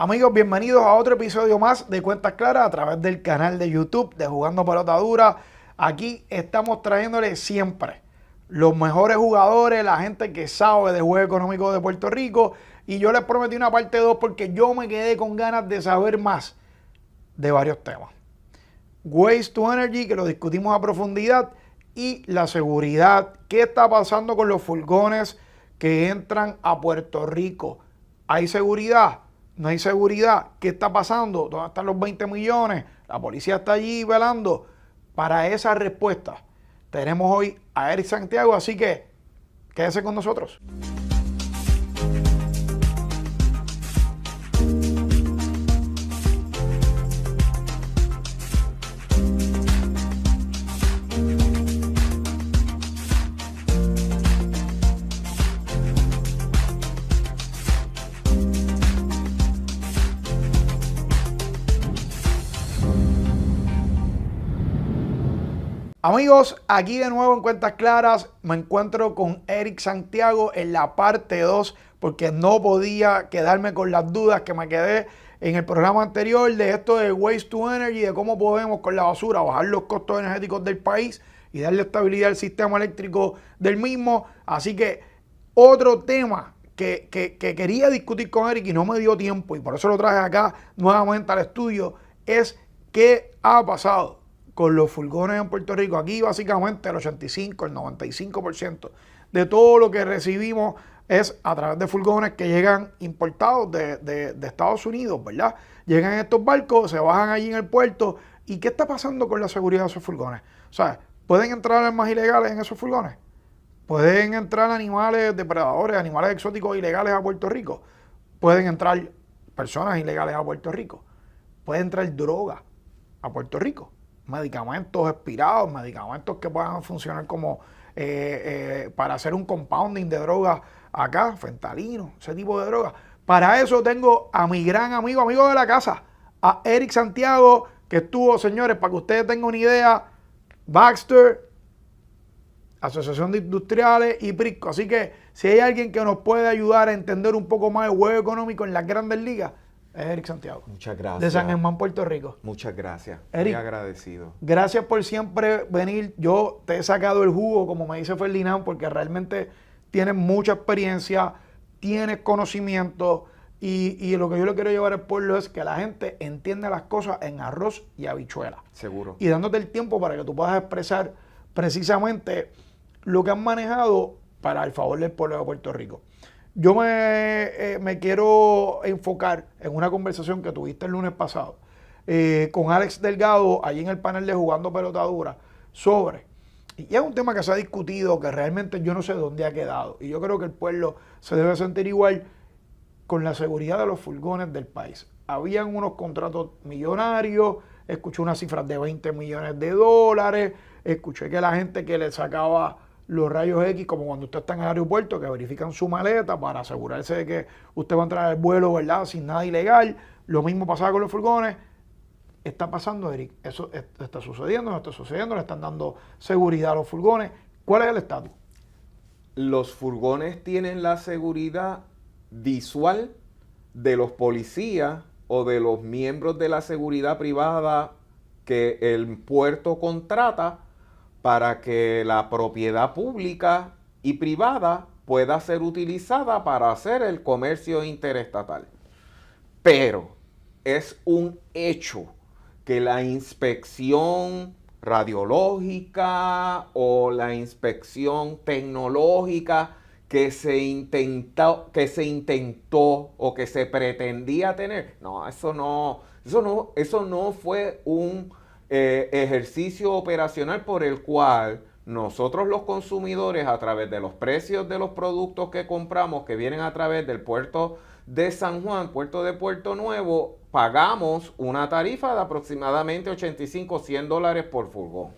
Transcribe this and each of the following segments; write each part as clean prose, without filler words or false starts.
Amigos, bienvenidos a otro episodio más de Cuentas Claras a través del canal de YouTube de Jugando Pelota Dura. Aquí estamos trayéndoles siempre los mejores jugadores, la gente que sabe de juego económico de Puerto Rico. Y yo les prometí una parte 2 porque yo me quedé con ganas de saber más de varios temas. Waste to Energy, que lo discutimos a profundidad, y la seguridad. ¿Qué está pasando con los furgones que entran a Puerto Rico? ¿Hay seguridad? ¿No hay seguridad? ¿Qué está pasando? ¿Dónde están los 20 millones? La policía está allí velando. Para esa respuesta tenemos hoy a Eric Santiago, así que quédese con nosotros. Amigos, aquí de nuevo en Cuentas Claras me encuentro con Eric Santiago en la parte 2 porque no podía quedarme con las dudas que me quedé en el programa anterior de esto de Waste to Energy, de cómo podemos con la basura bajar los costos energéticos del país y darle estabilidad al sistema eléctrico del mismo. Así que otro tema que quería discutir con Eric y no me dio tiempo y por eso lo traje acá nuevamente al estudio es qué ha pasado con los furgones en Puerto Rico. Aquí básicamente el 85, el 95% de todo lo que recibimos es a través de furgones que llegan importados de Estados Unidos, ¿verdad? Llegan estos barcos, se bajan allí en el puerto. ¿Y qué está pasando con la seguridad de esos furgones? O sea, ¿pueden entrar armas ilegales en esos furgones? ¿Pueden entrar animales depredadores, animales exóticos ilegales a Puerto Rico? ¿Pueden entrar personas ilegales a Puerto Rico? ¿Puede entrar droga a Puerto Rico? Medicamentos expirados, medicamentos que puedan funcionar como para hacer un compounding de drogas acá, fentanilo, ese tipo de drogas. Para eso tengo a mi gran amigo de la casa, a Eric Santiago, que estuvo, señores, para que ustedes tengan una idea, Baxter, Asociación de Industriales y Prisco. Así que si hay alguien que nos puede ayudar a entender un poco más el juego económico en las grandes ligas, es Eric Santiago. Muchas gracias. De San Germán, Puerto Rico. Muchas gracias. Eric, muy agradecido. Gracias por siempre venir. Yo te he sacado el jugo, como me dice Ferdinand, porque realmente tienes mucha experiencia, tienes conocimiento y lo que yo le quiero llevar al pueblo es que la gente entienda las cosas en arroz y habichuela. Seguro. Y dándote el tiempo para que tú puedas expresar precisamente lo que han manejado para el favor del pueblo de Puerto Rico. Yo me quiero enfocar en una conversación que tuviste el lunes pasado con Alex Delgado, allí en el panel de Jugando Pelota Dura, sobre, y es un tema que se ha discutido, que realmente yo no sé dónde ha quedado, y yo creo que el pueblo se debe sentir igual con la seguridad de los furgones del país. Habían unos contratos millonarios, escuché unas cifras de 20 millones de dólares, escuché que la gente que le sacaba los rayos X, como cuando usted está en el aeropuerto, que verifican su maleta para asegurarse de que usted va a entrar al vuelo, ¿verdad?, sin nada ilegal. Lo mismo pasaba con los furgones. Está pasando, Eric. Eso está sucediendo, no está sucediendo. Le están dando seguridad a los furgones. ¿Cuál es el estatus? Los furgones tienen la seguridad visual de los policías o de los miembros de la seguridad privada que el puerto contrata para que la propiedad pública y privada pueda ser utilizada para hacer el comercio interestatal. Pero es un hecho que la inspección radiológica o la inspección tecnológica que se intentó o que se pretendía tener, eso no fue un ejercicio operacional por el cual nosotros los consumidores, a través de los precios de los productos que compramos que vienen a través del puerto de San Juan, puerto de Puerto Nuevo, pagamos una tarifa de aproximadamente $85-100 por furgón.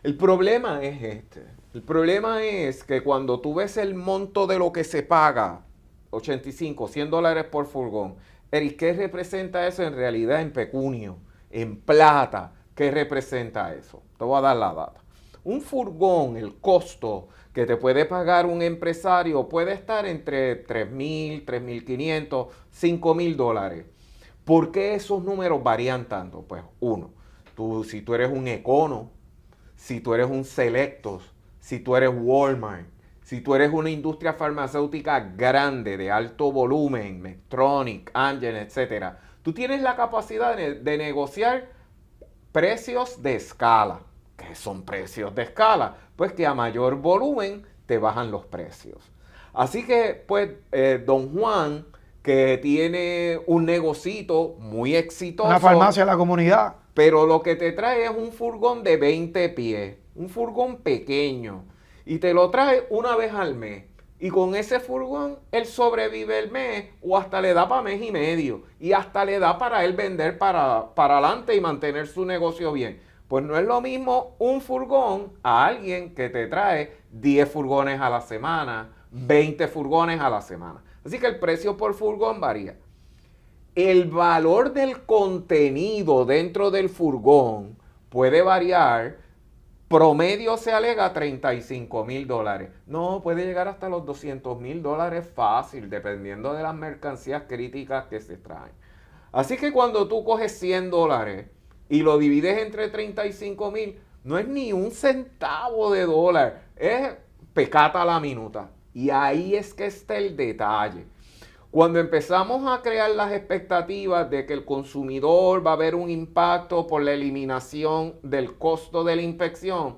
El problema es este. El problema es que cuando tú ves el monto de lo que se paga, $85-100 por furgón, Eric, ¿qué representa eso en realidad en pecunio, en plata? ¿Qué representa eso? Te voy a dar la data. Un furgón, el costo que te puede pagar un empresario puede estar entre $3,000, $3,500, $5,000. ¿Por qué esos números varían tanto? Pues uno, si tú eres un Econo, si tú eres un Selectos, si tú eres Walmart, si tú eres una industria farmacéutica grande, de alto volumen, Medtronic, Amgen, etcétera, tú tienes la capacidad de negociar precios de escala. ¿Qué son precios de escala? Pues que a mayor volumen te bajan los precios. Así que, pues, don Juan, que tiene un negocito muy exitoso. Una farmacia en la comunidad. Pero lo que te trae es un furgón de 20 pies, un furgón pequeño, y te lo trae una vez al mes. Y con ese furgón, él sobrevive el mes o hasta le da para mes y medio. Y hasta le da para él vender para adelante y mantener su negocio bien. Pues no es lo mismo un furgón a alguien que te trae 10 furgones a la semana, 20 furgones a la semana. Así que el precio por furgón varía. El valor del contenido dentro del furgón puede variar. Promedio se alega $35,000. No, puede llegar hasta los $200,000 fácil, dependiendo de las mercancías críticas que se traen. Así que cuando tú coges $100 y lo divides entre 35,000, no es ni un centavo de dólar, es pecata a la minuta. Y ahí es que está el detalle. Cuando empezamos a crear las expectativas de que el consumidor va a ver un impacto por la eliminación del costo de la inspección,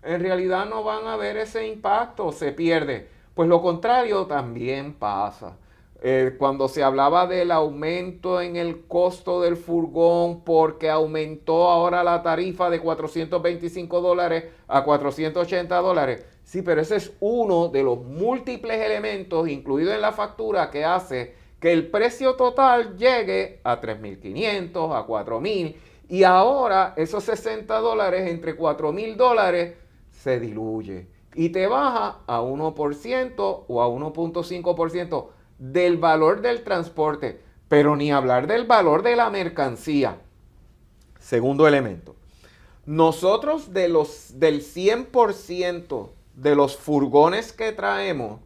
en realidad no van a ver ese impacto, se pierde. Pues lo contrario también pasa. Cuando se hablaba del aumento en el costo del furgón porque aumentó ahora la tarifa de $425 a $480, sí, pero ese es uno de los múltiples elementos incluidos en la factura que hace que el precio total llegue a $3,500, a $4,000, y ahora esos $60 entre $4,000 se diluye y te baja a 1% o a 1.5% del valor del transporte, pero ni hablar del valor de la mercancía. Segundo elemento, nosotros del 100% de los furgones que traemos,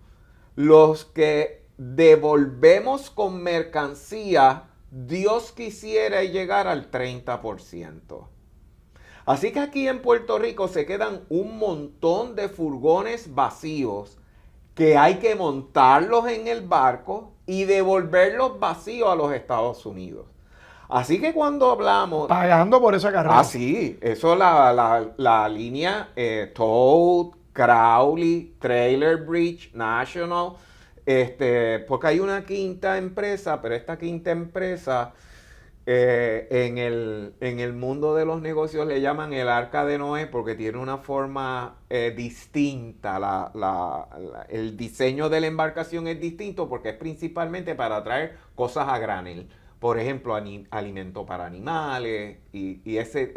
los que devolvemos con mercancía, Dios quisiera llegar al 30%. Así que aquí en Puerto Rico se quedan un montón de furgones vacíos que hay que montarlos en el barco y devolverlos vacíos a los Estados Unidos. Así que cuando hablamos... Pagando por esa carrera. Ah, sí. Eso la línea Toad, Crowley, Trailer Bridge, National. Porque hay una quinta empresa, pero esta quinta empresa en el mundo de los negocios le llaman el Arca de Noé porque tiene una forma distinta. El diseño de la embarcación es distinto porque es principalmente para traer cosas a granel. Por ejemplo, alimento para animales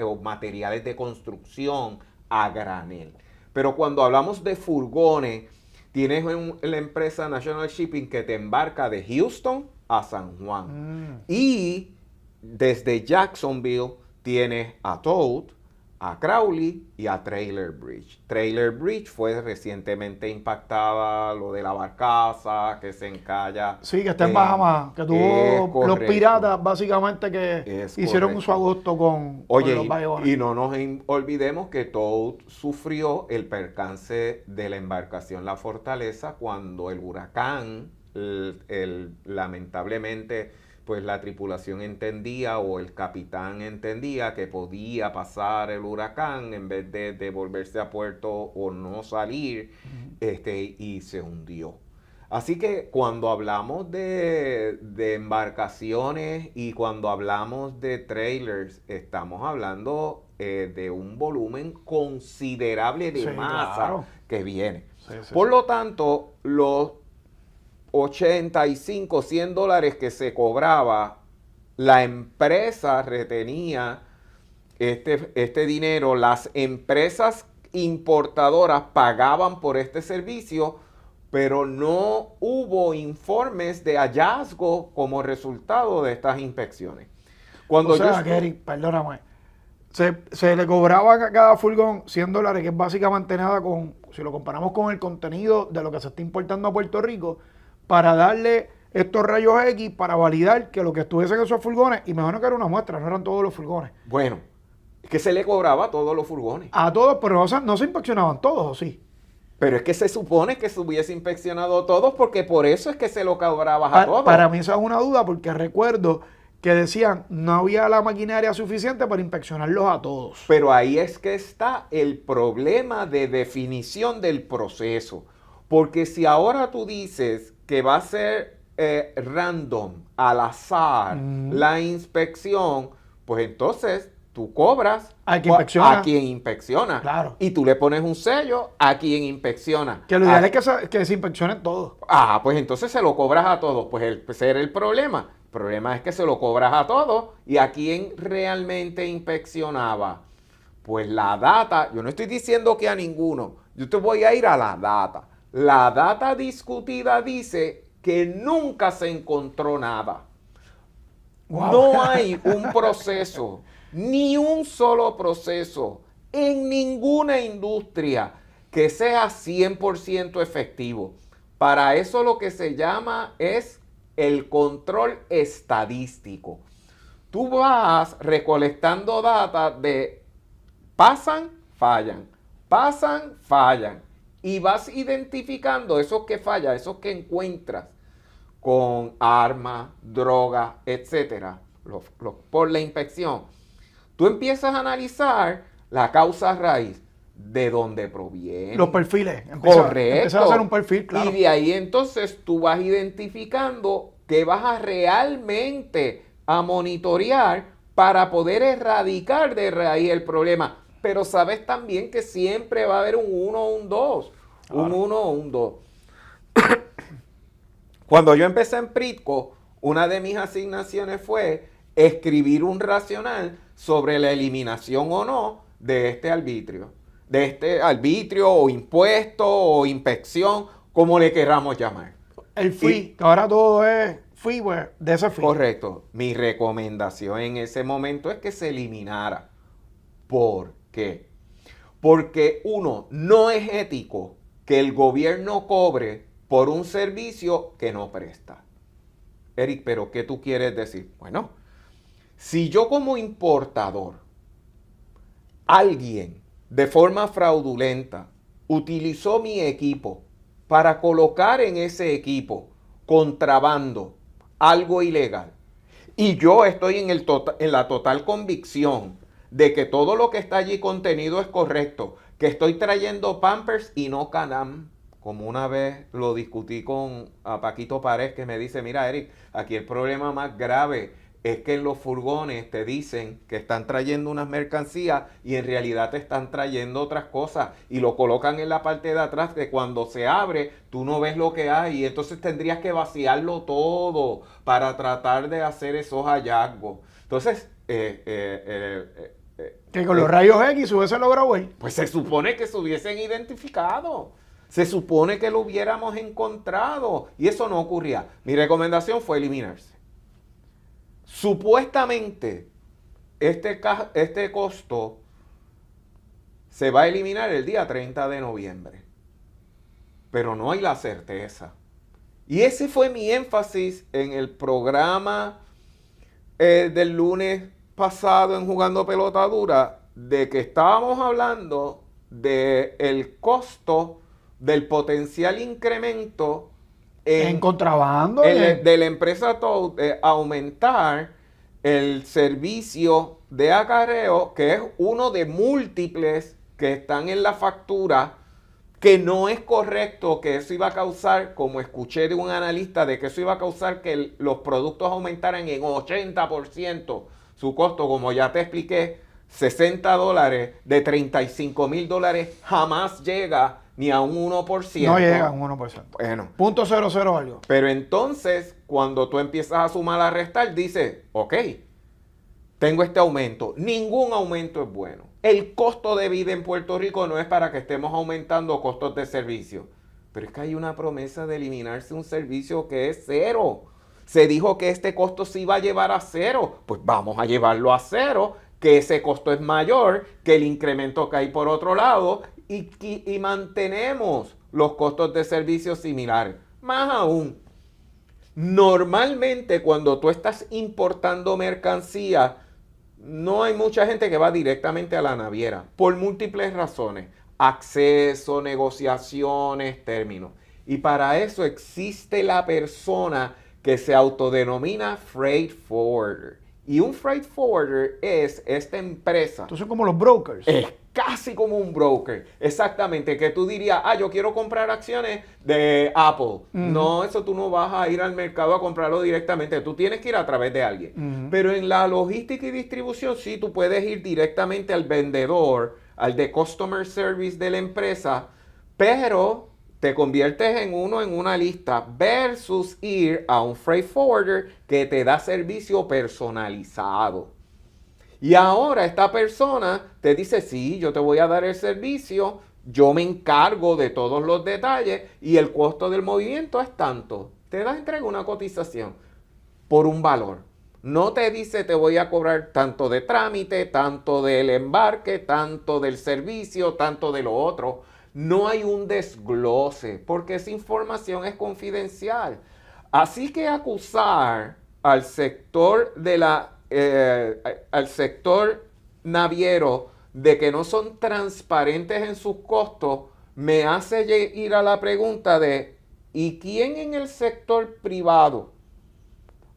o materiales de construcción a granel. Pero cuando hablamos de furgones, tienes la empresa National Shipping que te embarca de Houston a San Juan. Y desde Jacksonville tienes a Toad, a Crowley y a Trailer Bridge. Trailer Bridge fue recientemente impactada, lo de la barcaza que se encalla. Sí, que está en Bahamas, que tuvo los piratas básicamente que hicieron un su agosto con los bayones. Y no nos olvidemos que Toad sufrió el percance de la embarcación La Fortaleza cuando el huracán, lamentablemente, pues la tripulación entendía o el capitán entendía que podía pasar el huracán en vez de devolverse a puerto o no salir, y se hundió. Así que cuando hablamos de embarcaciones y cuando hablamos de trailers, estamos hablando de un volumen considerable de masa que viene. Por lo tanto, los $85, $100 que se cobraba, la empresa retenía este dinero, las empresas importadoras pagaban por este servicio, pero no hubo informes de hallazgo como resultado de estas inspecciones. Gary, perdóname, se le cobraba a cada furgón $100, que es básicamente nada si lo comparamos con el contenido de lo que se está importando a Puerto Rico, para darle estos rayos X para validar que lo que estuviesen esos furgones, y me imagino que era una muestra, no eran todos los furgones. Bueno, es que se le cobraba a todos los furgones. A todos, pero no se inspeccionaban todos, ¿o sí? Pero es que se supone que se hubiese inspeccionado todos porque por eso es que se lo cobrabas a todos. Para mí esa es una duda porque recuerdo que decían no había la maquinaria suficiente para inspeccionarlos a todos. Pero ahí es que está el problema de definición del proceso. Porque si ahora tú dices que va a ser random, al azar, la inspección, pues entonces tú cobras a quien inspecciona. Claro. Y tú le pones un sello a quien inspecciona. Que lo ideal es que se inspeccionen todos. Ah, pues entonces se lo cobras a todos. Pues ese era el problema. El problema es que se lo cobras a todos. ¿Y a quién realmente inspeccionaba? Pues la data, yo no estoy diciendo que a ninguno. Yo te voy a ir a la data. La data discutida dice que nunca se encontró nada. Wow. No hay un proceso, ni un solo proceso en ninguna industria que sea 100% efectivo. Para eso lo que se llama es el control estadístico. Tú vas recolectando data de pasan, fallan, y vas identificando esos que fallan, esos que encuentras con armas, drogas, etcétera, por la inspección. Tú empiezas a analizar la causa raíz, de dónde proviene. Los perfiles. Correcto. Empiezas a hacer un perfil, claro. Y de ahí entonces tú vas identificando qué vas a realmente a monitorear para poder erradicar de raíz el problema. Pero sabes también que siempre va a haber un 1 o un 2. Un 1 o un 2. Cuando yo empecé en Pritco, una de mis asignaciones fue escribir un racional sobre la eliminación o no de este arbitrio. De este arbitrio o impuesto o inspección, como le queramos llamar. El fee, que ahora todo es freeware de ese fee. Correcto. Mi recomendación en ese momento es que se eliminara. ¿Por qué? Porque uno, no es ético que el gobierno cobre por un servicio que no presta. Eric, ¿pero qué tú quieres decir? Bueno, si yo como importador, alguien de forma fraudulenta utilizó mi equipo para colocar en ese equipo contrabando, algo ilegal, y yo estoy en la total convicción de que todo lo que está allí contenido es correcto, que estoy trayendo Pampers y no Can-Am, como una vez lo discutí con Paquito Párez, que me dice, mira Eric, aquí el problema más grave es que en los furgones te dicen que están trayendo unas mercancías y en realidad te están trayendo otras cosas y lo colocan en la parte de atrás que cuando se abre tú no ves lo que hay y entonces tendrías que vaciarlo todo para tratar de hacer esos hallazgos. Entonces, que con los rayos X se hubiese logrado él. Pues se supone que se hubiesen identificado. Se supone que lo hubiéramos encontrado. Y eso no ocurría. Mi recomendación fue eliminarse. Supuestamente, este costo se va a eliminar el día 30 de noviembre. Pero no hay la certeza. Y ese fue mi énfasis en el programa del lunes pasado en Jugando Pelota Dura, de que estábamos hablando del costo del potencial incremento en contrabando de la empresa Toad, aumentar el servicio de acarreo, que es uno de múltiples que están en la factura, que no es correcto que eso iba a causar, como escuché de un analista, de que eso iba a causar que los productos aumentaran en 80% su costo, como ya te expliqué. $60 de $35,000 jamás llega ni a un 1%. No llega a un 1%. Bueno. .00 algo. Pero entonces, cuando tú empiezas a sumar, a restar, dices, ok, tengo este aumento. Ningún aumento es bueno. El costo de vida en Puerto Rico no es para que estemos aumentando costos de servicio. Pero es que hay una promesa de eliminarse un servicio que es cero. Se dijo que este costo se iba a llevar a cero. Pues vamos a llevarlo a cero, que ese costo es mayor que el incremento que hay por otro lado y mantenemos los costos de servicios similares. Más aún, Normalmente cuando tú estás importando mercancía, no hay mucha gente que va directamente a la naviera por múltiples razones. Acceso, negociaciones, términos. Y para eso existe la persona que se autodenomina freight forwarder. Y un freight forwarder es esta empresa. Entonces, como los brokers. Es casi como un broker. Exactamente. Que tú dirías, yo quiero comprar acciones de Apple. No, eso tú no vas a ir al mercado a comprarlo directamente. Tú tienes que ir a través de alguien. Pero en la logística y distribución, sí, tú puedes ir directamente al vendedor, al de customer service de la empresa, pero te conviertes en una lista versus ir a un freight forwarder que te da servicio personalizado. Y ahora esta persona te dice, sí, yo te voy a dar el servicio, yo me encargo de todos los detalles y el costo del movimiento es tanto. Te da entrega una cotización por un valor. No te dice te voy a cobrar tanto de trámite, tanto del embarque, tanto del servicio, tanto de lo otro. No hay un desglose porque esa información es confidencial. Así que acusar al sector al sector naviero de que no son transparentes en sus costos me hace ir a la pregunta de ¿y quién en el sector privado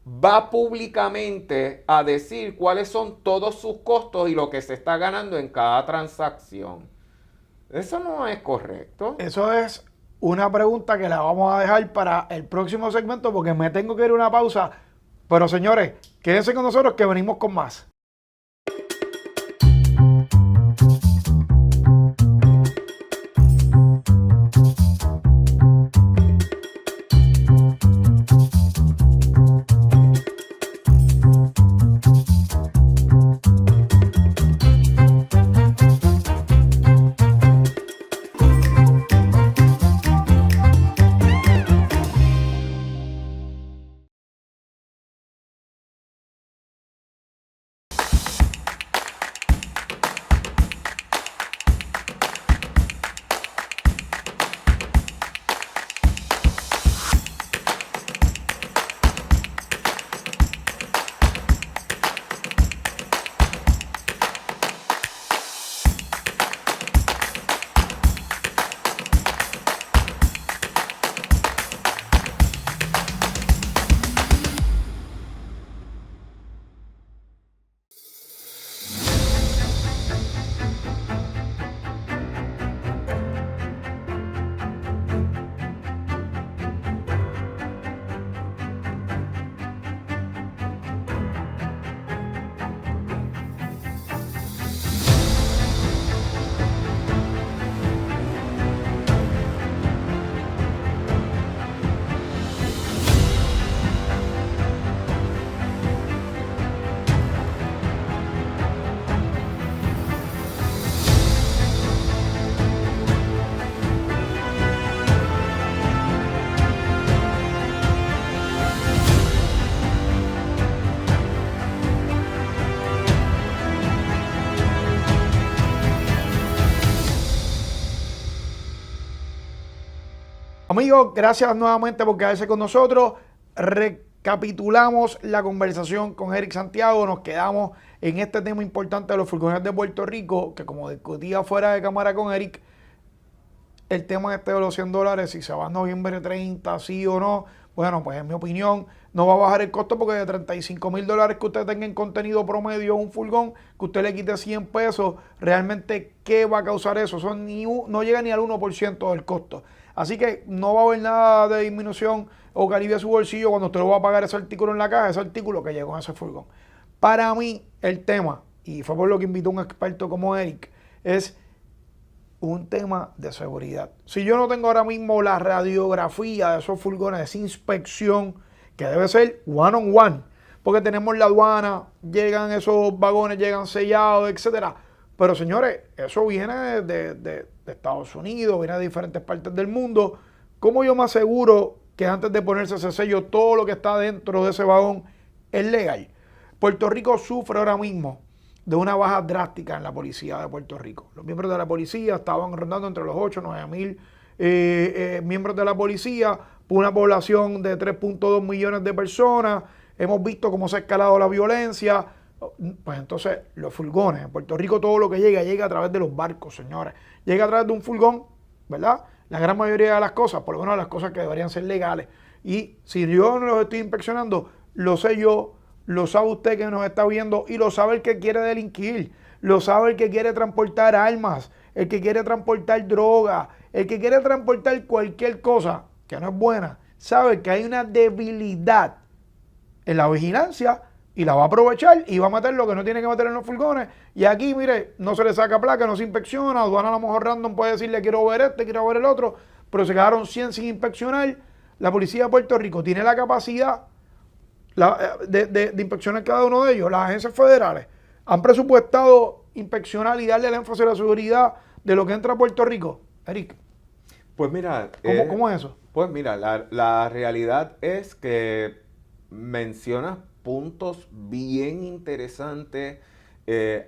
va públicamente a decir cuáles son todos sus costos y lo que se está ganando en cada transacción? Eso no es correcto. Eso es una pregunta que la vamos a dejar para el próximo segmento porque me tengo que ir a una pausa. Pero señores, quédense con nosotros que venimos con más. Amigos, gracias nuevamente por quedarse con nosotros. Recapitulamos la conversación con Eric Santiago. Nos quedamos en este tema importante de los furgones de Puerto Rico, que como discutía fuera de cámara con Eric, el tema de los $100, si se va a noviembre 30, sí o no. Bueno, pues en mi opinión no va a bajar el costo porque de $35,000 que usted tenga en contenido promedio un furgón, que usted le quite 100 pesos, realmente ¿qué va a causar eso? Eso no llega ni al 1% del costo. Así que no va a haber nada de disminución o que alivie su bolsillo cuando usted lo va a pagar ese artículo en la caja, ese artículo que llegó en ese furgón. Para mí el tema, y fue por lo que invitó un experto como Eric, es un tema de seguridad. Si yo no tengo ahora mismo la radiografía de esos furgones, esa inspección que debe ser one on one, porque tenemos la aduana, llegan esos vagones, llegan sellados, etcétera. Pero señores, eso viene de Estados Unidos, viene de diferentes partes del mundo. ¿Cómo yo me aseguro que antes de ponerse ese sello, todo lo que está dentro de ese vagón es legal? Puerto Rico sufre ahora mismo de una baja drástica en la policía de Puerto Rico. Los miembros de la policía estaban rondando entre los 8 y 9 mil miembros de la policía por una población de 3.2 millones de personas, hemos visto cómo se ha escalado la violencia. Pues entonces los furgones, en Puerto Rico todo lo que llega a través de los barcos, señores. Llega a través de un furgón, ¿verdad? La gran mayoría de las cosas, por lo menos las cosas que deberían ser legales. Y si yo no los estoy inspeccionando, lo sé yo, lo sabe usted que nos está viendo y lo sabe el que quiere delinquir, lo sabe el que quiere transportar armas, el que quiere transportar droga, el que quiere transportar cualquier cosa que no es buena, sabe que hay una debilidad en la vigilancia y la va a aprovechar y va a meter lo que no tiene que meter en los furgones. Y aquí, mire, no se le saca placa, no se inspecciona, aduana a lo mejor random puede decirle quiero ver este, quiero ver el otro, pero se quedaron 100 sin inspeccionar. La policía de Puerto Rico tiene la capacidad de inspeccionar cada uno de ellos. Las agencias federales han presupuestado inspeccionar y darle el énfasis a la seguridad de lo que entra a Puerto Rico. Eric, Pues mira, ¿cómo es eso? pues mira, la realidad es que mencionas puntos bien interesantes,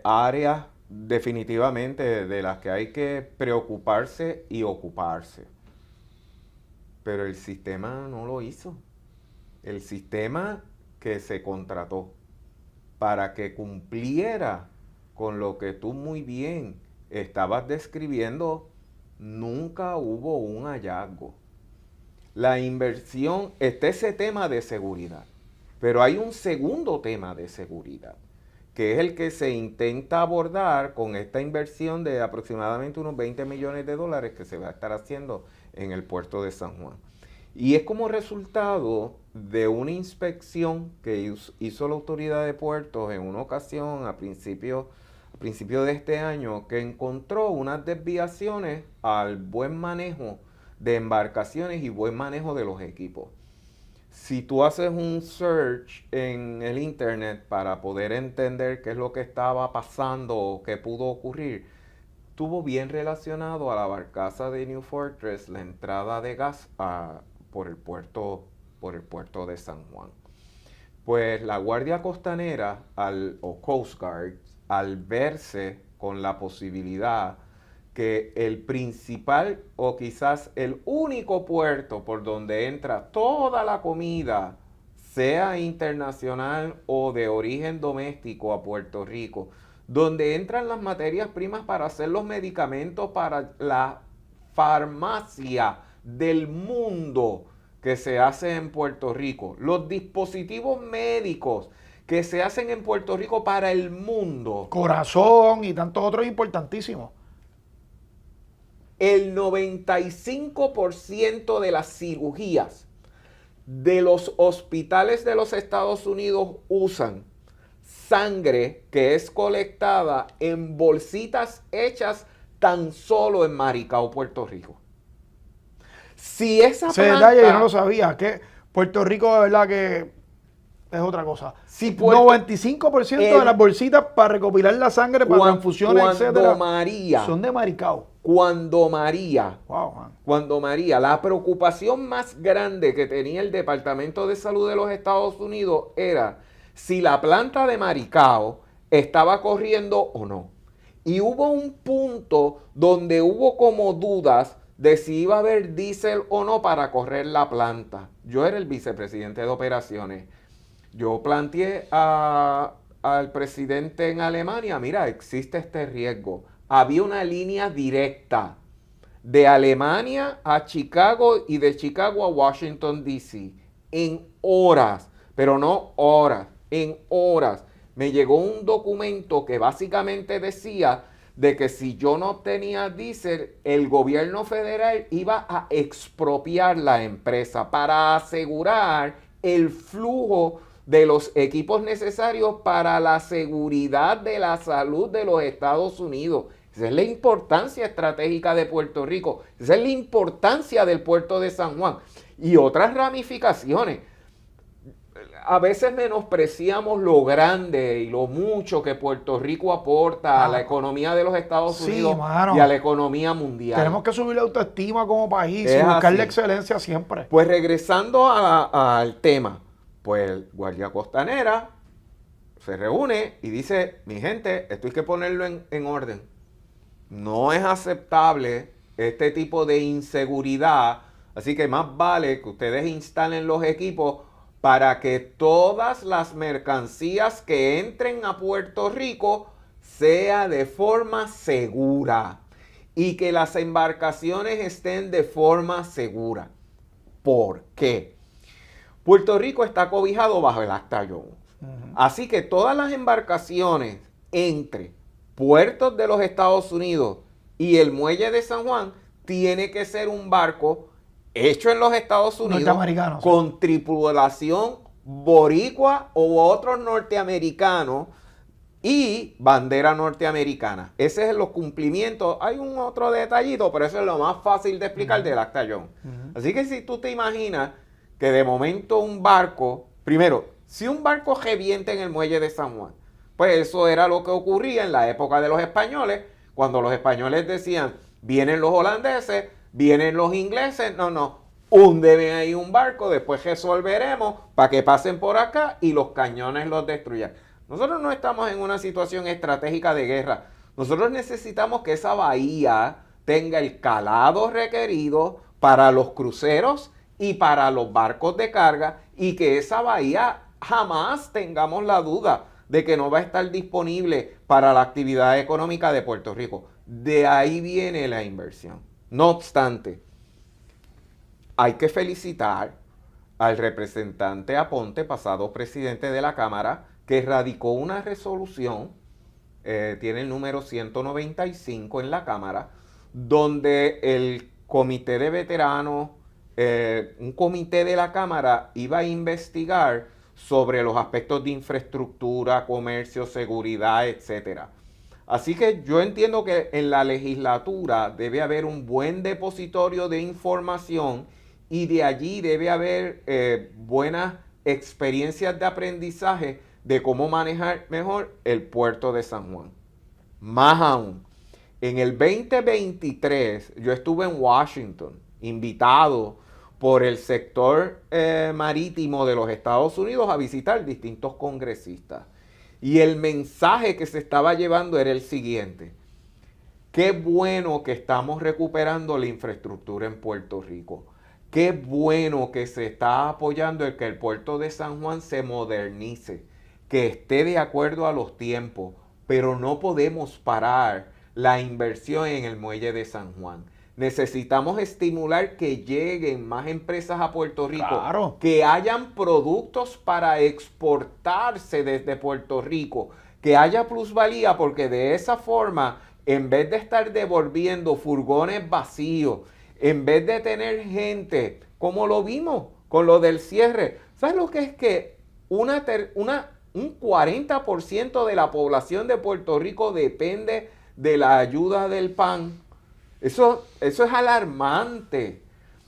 áreas definitivamente de las que hay que preocuparse y ocuparse. Pero el sistema no lo hizo. El sistema que se contrató para que cumpliera con lo que tú muy bien estabas describiendo, nunca hubo un hallazgo. La inversión, está ese tema de seguridad, pero hay un segundo tema de seguridad, que es el que se intenta abordar con esta inversión de aproximadamente unos 20 millones de dólares que se va a estar haciendo en el puerto de San Juan. Y es como resultado de una inspección que hizo la autoridad de puertos en una ocasión a principio de este año, que encontró unas desviaciones al buen manejo de embarcaciones y buen manejo de los equipos. Si tú haces un search en el internet para poder entender qué es lo que estaba pasando o qué pudo ocurrir, estuvo bien relacionado a la barcaza de New Fortress, la entrada de gas por el puerto de San Juan. Pues la Guardia Costanera o Coast Guard, al verse con la posibilidad que el principal o quizás el único puerto por donde entra toda la comida, sea internacional o de origen doméstico a Puerto Rico, donde entran las materias primas para hacer los medicamentos para la farmacia del mundo que se hace en Puerto Rico, los dispositivos médicos que se hacen en Puerto Rico para el mundo. Corazón y tantos otros importantísimos. El 95% de las cirugías de los hospitales de los Estados Unidos usan sangre que es colectada en bolsitas hechas tan solo en Maricao, Puerto Rico. Si esa Ese planta, detalle yo no lo sabía, que Puerto Rico de verdad que es otra cosa. si 95% de las bolsitas para recopilar la sangre, para transfusiones, etcétera, son de Maricao. Cuando María, Wow, la preocupación más grande que tenía el Departamento de Salud de los Estados Unidos era si la planta de Maricao estaba corriendo o no. Y hubo un punto donde hubo como dudas de si iba a haber diésel o no para correr la planta. Yo era el vicepresidente de operaciones. Yo planteé al presidente en Alemania, mira, existe este riesgo. Había una línea directa de Alemania a Chicago y de Chicago a Washington, D.C. en horas, pero no horas, en horas. Me llegó un documento que básicamente decía de que si yo no obtenía diésel, el gobierno federal iba a expropiar la empresa para asegurar el flujo de los equipos necesarios para la seguridad de la salud de los Estados Unidos. Esa es la importancia estratégica de Puerto Rico. Esa es la importancia del puerto de San Juan. Y otras ramificaciones. A veces menospreciamos lo grande y lo mucho que Puerto Rico aporta a la economía de los Estados Unidos y a la economía mundial. Tenemos que subir la autoestima como país y Es buscar así. la excelencia siempre. Pues regresando al tema, pues Guardia Costanera se reúne y dice, mi gente, esto hay que ponerlo en orden. No es aceptable este tipo de inseguridad Así que más vale que ustedes instalen los equipos para que todas las mercancías que entren a Puerto Rico sea de forma segura y que las embarcaciones estén de forma segura. ¿Por qué? Puerto Rico está cobijado bajo el Acta Jones. Así que todas las embarcaciones entre puertos de los Estados Unidos y el muelle de San Juan tiene que ser un barco hecho en los Estados Unidos con tripulación boricua u otros norteamericanos y bandera norteamericana. Ese es los cumplimientos. Hay un otro detallito, pero eso es lo más fácil de explicar del Acta Jones. Así que si tú te imaginas que de momento un barco, primero, si un barco revienta en el muelle de San Juan, pues eso era lo que ocurría en la época de los españoles, cuando los españoles decían, vienen los holandeses, vienen los ingleses, no, húndeme ahí un barco, después resolveremos para que pasen por acá y los cañones los destruyan. Nosotros no estamos en una situación estratégica de guerra. Nosotros necesitamos que esa bahía tenga el calado requerido para los cruceros y para los barcos de carga y que esa bahía jamás tengamos la duda de que no va a estar disponible para la actividad económica de Puerto Rico. De ahí viene la inversión. No obstante, hay que felicitar al representante Aponte, pasado presidente de la Cámara, que radicó una resolución, tiene el número 195 en la Cámara, donde el comité de veteranos, un comité de la Cámara iba a investigar sobre los aspectos de infraestructura, comercio, seguridad, etcétera. Así que yo entiendo que en la legislatura debe haber un buen depositorio de información y de allí debe haber buenas experiencias de aprendizaje de cómo manejar mejor el puerto de San Juan. Más aún, en el 2023 yo estuve en Washington, invitado por el sector marítimo de los Estados Unidos a visitar distintos congresistas. Y el mensaje que se estaba llevando era el siguiente: qué bueno que estamos recuperando la infraestructura en Puerto Rico. Qué bueno que se está apoyando el que el puerto de San Juan se modernice, que esté de acuerdo a los tiempos, pero no podemos parar la inversión en el muelle de San Juan. Necesitamos estimular que lleguen más empresas a Puerto Rico, claro, que hayan productos para exportarse desde Puerto Rico, que haya plusvalía, porque de esa forma, en vez de estar devolviendo furgones vacíos, en vez de tener gente, como lo vimos con lo del cierre, ¿sabes lo que es que un 40% de la población de Puerto Rico depende de la ayuda del PAN? Eso es alarmante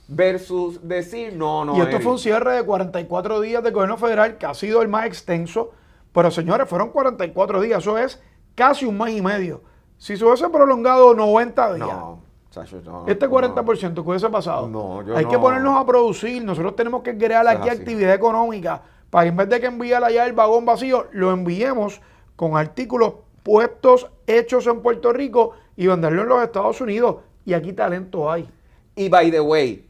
versus decir no. Y esto fue un cierre de 44 días del gobierno federal, que ha sido el más extenso. Pero señores, fueron 44 días, eso es casi un mes y medio. Si se hubiese prolongado 90 días, este 40% que hubiese pasado, hay que ponernos a producir. Nosotros tenemos que crear aquí actividad económica para que en vez de que enviar allá el vagón vacío, lo enviemos con artículos puestos, hechos en Puerto Rico y venderlo en los Estados Unidos. Y aquí talento hay. Y by the way,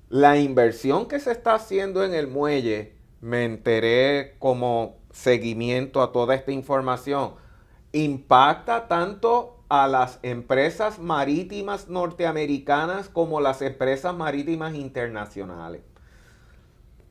la inversión que se está haciendo en el muelle, me enteré como seguimiento a toda esta información, impacta tanto a las empresas marítimas norteamericanas como las empresas marítimas internacionales.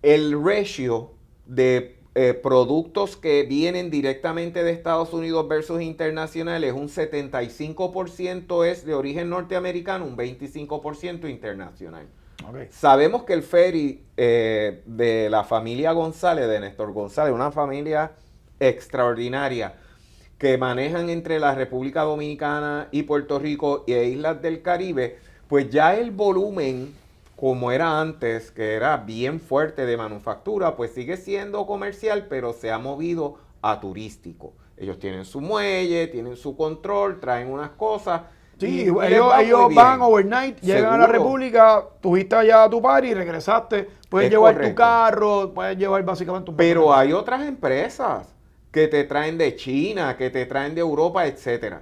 El ratio de productos que vienen directamente de Estados Unidos versus internacionales, un 75% es de origen norteamericano, un 25% internacional. Okay. Sabemos que el ferry de la familia González, de Néstor González, una familia extraordinaria, que manejan entre la República Dominicana y Puerto Rico e islas del Caribe, pues ya el volumen, como era antes, que era bien fuerte de manufactura, pues sigue siendo comercial, pero se ha movido a turístico. Ellos tienen su muelle, tienen su control, traen unas cosas. Sí, ellos van overnight, llegan a la República, tuviste allá a tu party y regresaste. Puedes llevar tu carro, puedes llevar básicamente un... Pero hay otras empresas que te traen de China, que te traen de Europa, etc.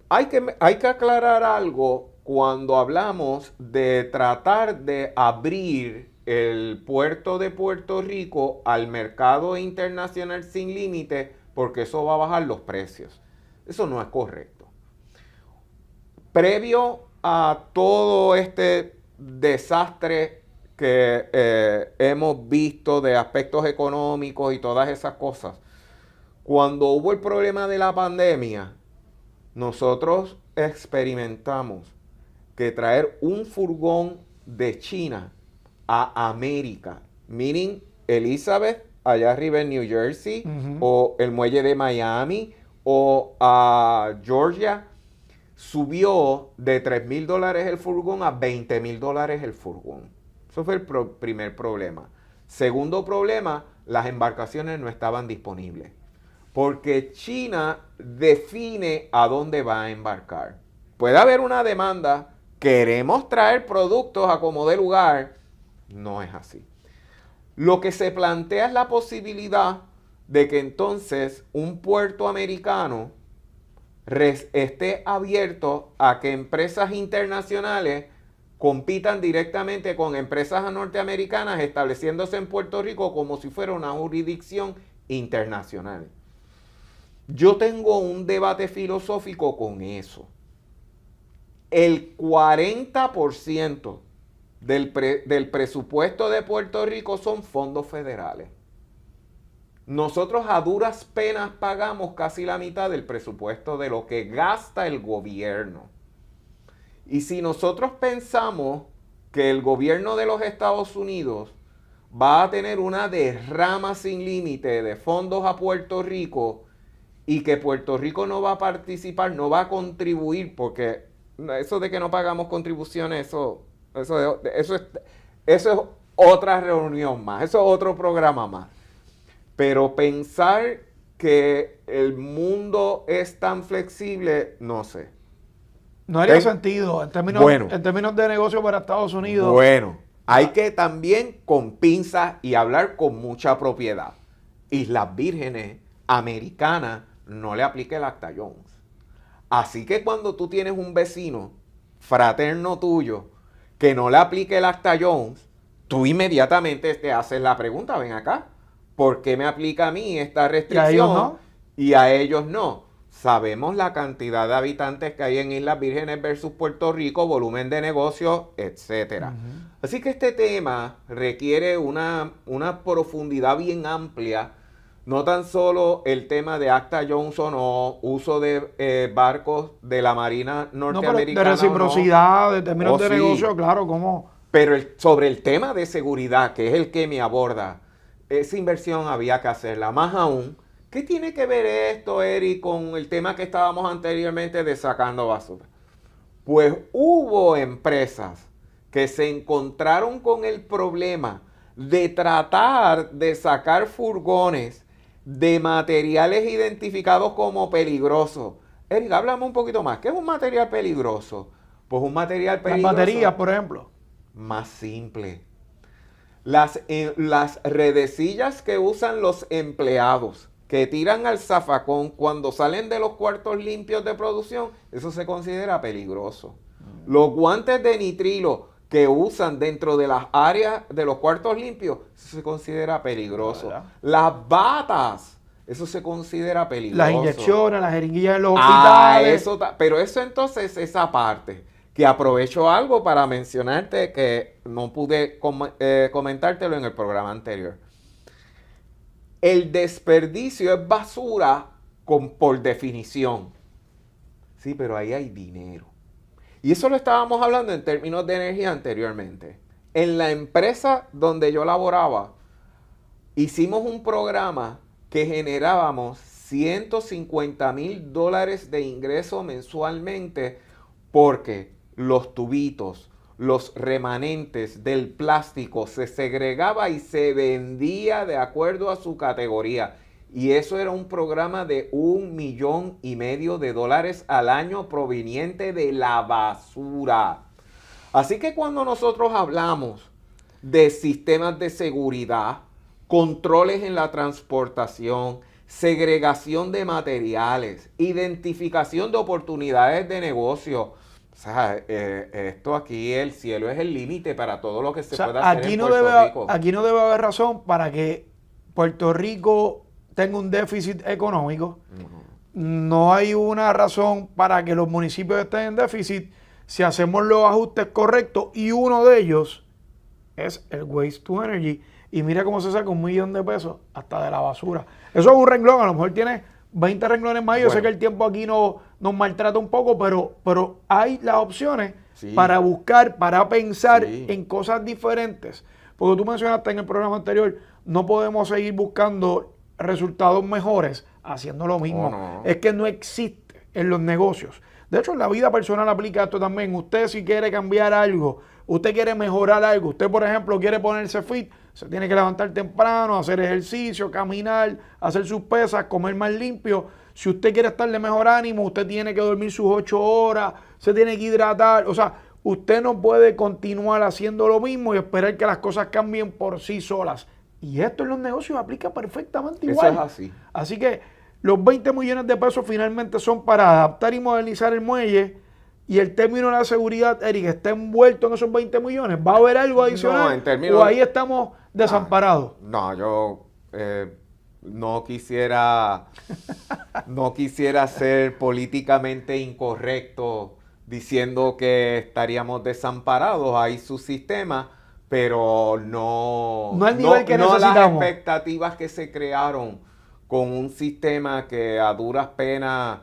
Hay que aclarar algo cuando hablamos de tratar de abrir el puerto de Puerto Rico al mercado internacional sin límite, porque eso va a bajar los precios. Eso no es correcto. Previo a todo este desastre que hemos visto de aspectos económicos y todas esas cosas, cuando hubo el problema de la pandemia, nosotros experimentamos que traer un furgón de China a América, meaning Elizabeth, allá arriba en New Jersey, o el muelle de Miami, o a Georgia, subió de $3,000 el furgón a $20,000 el furgón. Eso fue el primer problema. Segundo problema, las embarcaciones no estaban disponibles, porque China define a dónde va a embarcar. Puede haber una demanda, queremos traer productos a como dé lugar, no es así. Lo que se plantea es la posibilidad de que entonces un puerto americano esté abierto a que empresas internacionales compitan directamente con empresas norteamericanas estableciéndose en Puerto Rico como si fuera una jurisdicción internacional. Yo tengo un debate filosófico con eso. El 40% del presupuesto de Puerto Rico son fondos federales. Nosotros a duras penas pagamos casi la mitad del presupuesto de lo que gasta el gobierno. Y si nosotros pensamos que el gobierno de los Estados Unidos va a tener una derrama sin límite de fondos a Puerto Rico y que Puerto Rico no va a participar, no va a contribuir, porque eso de que no pagamos contribuciones, eso es otra reunión más, eso es otro programa más. Pero pensar que el mundo es tan flexible, no sé. No haría sentido en términos de negocio para Estados Unidos. Bueno, hay que también con pinzas y hablar con mucha propiedad. Islas Vírgenes Americanas no le aplica el Acta Jones. Así que cuando tú tienes un vecino fraterno tuyo que no le aplique el Acta Jones, tú inmediatamente te haces la pregunta, ven acá, ¿por qué me aplica a mí esta restricción y a ellos no? Sabemos la cantidad de habitantes que hay en Islas Vírgenes versus Puerto Rico, volumen de negocio, etc. Así que este tema requiere una profundidad bien amplia. No tan solo el tema de Acta Jones o no, uso de barcos de la Marina norteamericana. De reciprocidad, de términos de negocio, claro, ¿cómo? Pero sobre el tema de seguridad, que es el que me aborda, esa inversión había que hacerla. Más aún, ¿qué tiene que ver esto, Eric, con el tema que estábamos anteriormente de sacando basura? Pues hubo empresas que se encontraron con el problema de tratar de sacar furgones de materiales identificados como peligrosos. Eric, háblame un poquito más. ¿Qué es un material peligroso? Pues un material peligroso. Las baterías, por ejemplo. Más simple. Las redecillas que usan los empleados, que tiran al zafacón cuando salen de los cuartos limpios de producción, eso se considera peligroso. Los guantes de nitrilo que usan dentro de las áreas de los cuartos limpios, eso se considera peligroso. Las batas, eso se considera peligroso. Las inyecciones, las jeringuillas en los hospitales. Pero eso entonces, esa parte, que aprovecho algo para mencionarte que no pude comentártelo en el programa anterior. El desperdicio es basura por definición. Sí, pero ahí hay dinero. Y eso lo estábamos hablando en términos de energía anteriormente. En la empresa donde yo laboraba, hicimos un programa que generábamos $150,000 de ingreso mensualmente porque los tubitos, los remanentes del plástico se segregaba y se vendía de acuerdo a su categoría. Y eso era un programa de $1,500,000 al año proveniente de la basura. Así que cuando nosotros hablamos de sistemas de seguridad, controles en la transportación, segregación de materiales, identificación de oportunidades de negocio, O sea, esto aquí, el cielo es el límite para todo lo que se O sea, pueda hacer aquí en no Puerto Rico. aquí no debe haber razón para que Puerto Rico tenga un déficit económico. No hay una razón para que los municipios estén en déficit si hacemos los ajustes correctos, y uno de ellos es el Waste to Energy. Y mira cómo se saca $1.000.000 hasta de la basura. Eso es un renglón, a lo mejor tiene 20 renglones más. Yo sé que el tiempo aquí nos maltrata un poco, pero hay las opciones para buscar, para pensar en cosas diferentes. Porque tú mencionaste en el programa anterior, no podemos seguir buscando resultados mejores haciendo lo mismo. No. Es que no existe en los negocios. De hecho, en la vida personal aplica esto también. Usted, si quiere cambiar algo, usted quiere mejorar algo, usted, por ejemplo, quiere ponerse fit, se tiene que levantar temprano, hacer ejercicio, caminar, hacer sus pesas, comer más limpio. Si usted quiere estar de mejor ánimo, usted tiene que dormir sus 8 horas, se tiene que hidratar. O sea, usted no puede continuar haciendo lo mismo y esperar que las cosas cambien por sí solas. Y esto en los negocios aplica perfectamente igual. Eso es así. Así que los 20 millones de pesos finalmente son para adaptar y modernizar el muelle, y el término de la seguridad, Eric, está envuelto en esos 20 millones. ¿Va a haber algo adicional? ¿O ahí estamos desamparados? No, yo no quisiera ser políticamente incorrecto diciendo que estaríamos desamparados. Hay su sistema, pero no al nivel que necesitamos. Las expectativas que se crearon con un sistema que a duras penas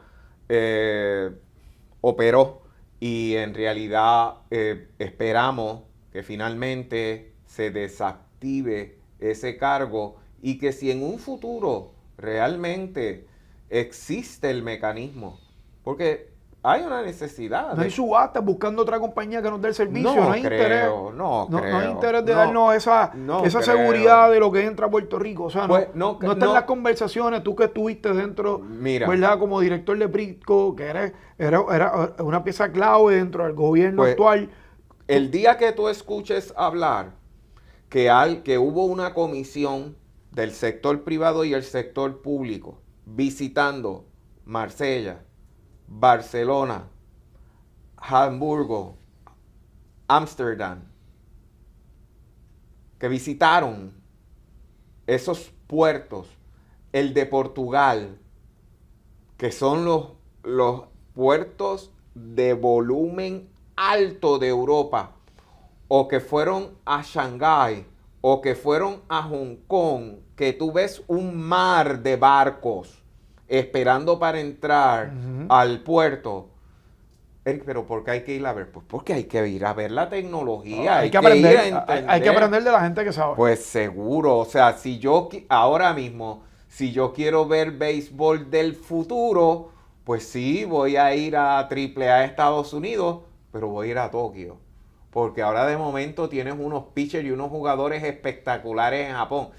operó, y en realidad esperamos que finalmente se desactive ese cargo, y que si en un futuro realmente existe el mecanismo, porque hay una necesidad. No hay subasta buscando otra compañía que nos dé el servicio. No hay creo, interés. no hay interés de darnos esa seguridad de lo que entra a Puerto Rico. O sea, pues, no están las conversaciones. Tú que estuviste dentro, ¿verdad? Como director de Prisco, que era una pieza clave dentro del gobierno actual. El día que tú escuches hablar que hubo una comisión del sector privado y el sector público visitando Marsella, Barcelona, Hamburgo, Ámsterdam, que visitaron esos puertos, el de Portugal, que son los puertos de volumen alto de Europa, o que fueron a Shanghái, o que fueron a Hong Kong, que tú ves un mar de barcos esperando para entrar al puerto. Eric, ¿pero por qué hay que ir a ver? Pues porque hay que ir a ver la tecnología. Hay que aprender, hay que aprender de la gente que sabe. Pues seguro, o sea, ahora mismo, si yo quiero ver béisbol del futuro, pues sí, voy a ir a AAA Estados Unidos, pero voy a ir a Tokio. Porque ahora de momento tienes unos pitchers y unos jugadores espectaculares en Japón.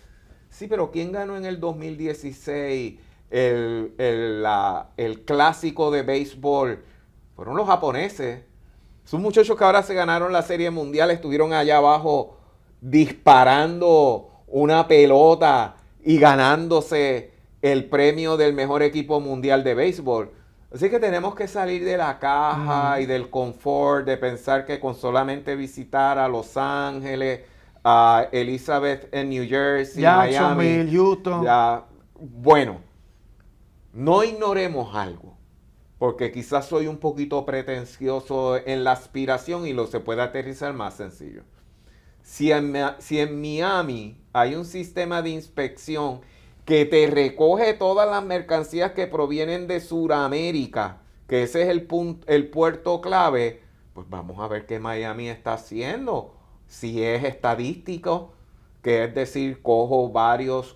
Sí, pero ¿quién ganó en el 2016 el clásico de béisbol? Fueron los japoneses. Esos muchachos que ahora se ganaron la Serie Mundial estuvieron allá abajo disparando una pelota y ganándose el premio del mejor equipo mundial de béisbol. Así que tenemos que salir de la caja y del confort de pensar que con solamente visitar a Los Ángeles, a Elizabeth en New Jersey, Jacksonville, Miami, Houston. Bueno, no ignoremos algo, porque quizás soy un poquito pretencioso en la aspiración y se puede aterrizar más sencillo. Si en Miami hay un sistema de inspección que te recoge todas las mercancías que provienen de Sudamérica, que ese es el puerto clave, pues vamos a ver qué Miami está haciendo. Si es estadístico, que es decir, cojo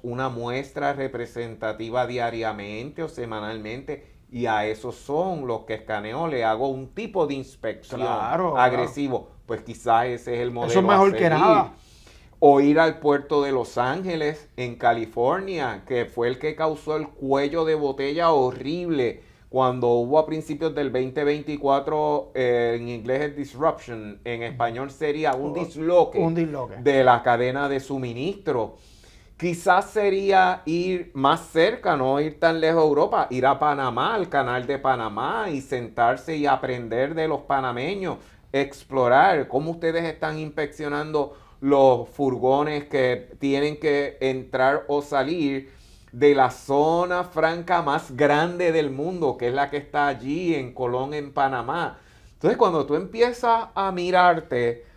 una muestra representativa diariamente o semanalmente, y a esos son los que escaneo, le hago un tipo de inspección agresivo. Pues quizás ese es el modelo. Eso es mejor que nada. O ir al puerto de Los Ángeles, en California, que fue el que causó el cuello de botella horrible cuando hubo a principios del 2024, en inglés es disruption, en español sería un disloque de la cadena de suministro. Quizás sería ir más cerca, no ir tan lejos a Europa, ir a Panamá, al canal de Panamá y sentarse y aprender de los panameños, explorar cómo ustedes están inspeccionando los furgones que tienen que entrar o salir de la zona franca más grande del mundo, que es la que está allí en Colón, en Panamá. Entonces, cuando tú empiezas a mirarte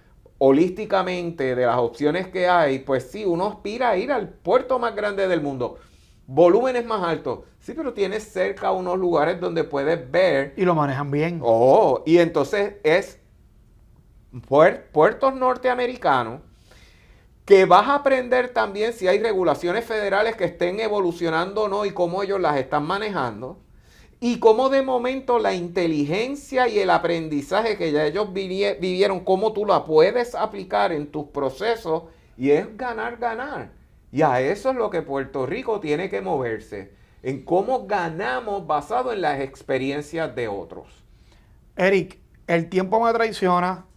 holísticamente de las opciones que hay, pues sí, uno aspira a ir al puerto más grande del mundo. Volúmenes más altos. Sí, pero tienes cerca unos lugares donde puedes ver. Y lo manejan bien. Oh, y entonces es puertos norteamericanos que vas a aprender también si hay regulaciones federales que estén evolucionando o no y cómo ellos las están manejando. Y cómo de momento la inteligencia y el aprendizaje que ya ellos vivieron, cómo tú la puedes aplicar en tus procesos y es ganar, ganar. Y a eso es lo que Puerto Rico tiene que moverse, en cómo ganamos basado en las experiencias de otros. Eric, el tiempo me traiciona,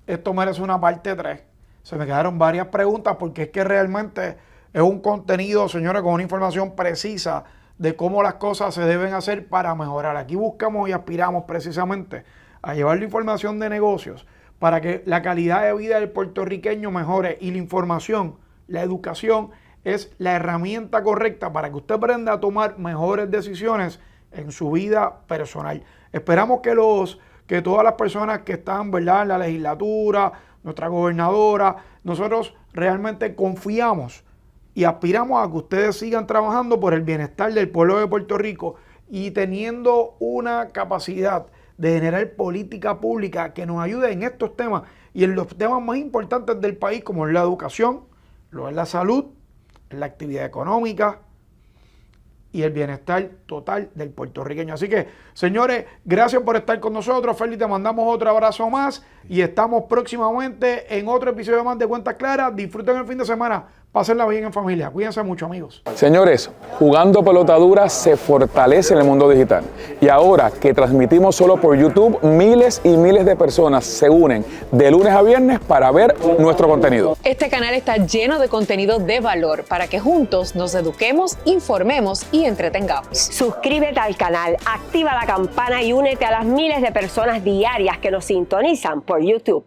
esto merece una parte 3. Se me quedaron varias preguntas porque es que realmente es un contenido, señores, con una información precisa de cómo las cosas se deben hacer para mejorar. Aquí buscamos y aspiramos precisamente a llevar la información de negocios para que la calidad de vida del puertorriqueño mejore y la información, la educación es la herramienta correcta para que usted aprenda a tomar mejores decisiones en su vida personal. Esperamos que todas las personas que están, ¿verdad?, en la legislatura, nuestra gobernadora, nosotros realmente confiamos y aspiramos a que ustedes sigan trabajando por el bienestar del pueblo de Puerto Rico y teniendo una capacidad de generar política pública que nos ayude en estos temas y en los temas más importantes del país, como es la educación, lo es la salud, la actividad económica y el bienestar total del puertorriqueño. Así que, señores, gracias por estar con nosotros. Félix, te mandamos otro abrazo más y estamos próximamente en otro episodio más de Cuentas Claras. Disfruten el fin de semana. Pásenla bien en familia. Cuídense mucho, amigos. Señores, Jugando Pelota Dura se fortalece en el mundo digital. Y ahora que transmitimos solo por YouTube, miles y miles de personas se unen de lunes a viernes para ver nuestro contenido. Este canal está lleno de contenido de valor para que juntos nos eduquemos, informemos y entretengamos. Suscríbete al canal, activa la campana y únete a las miles de personas diarias que nos sintonizan por YouTube.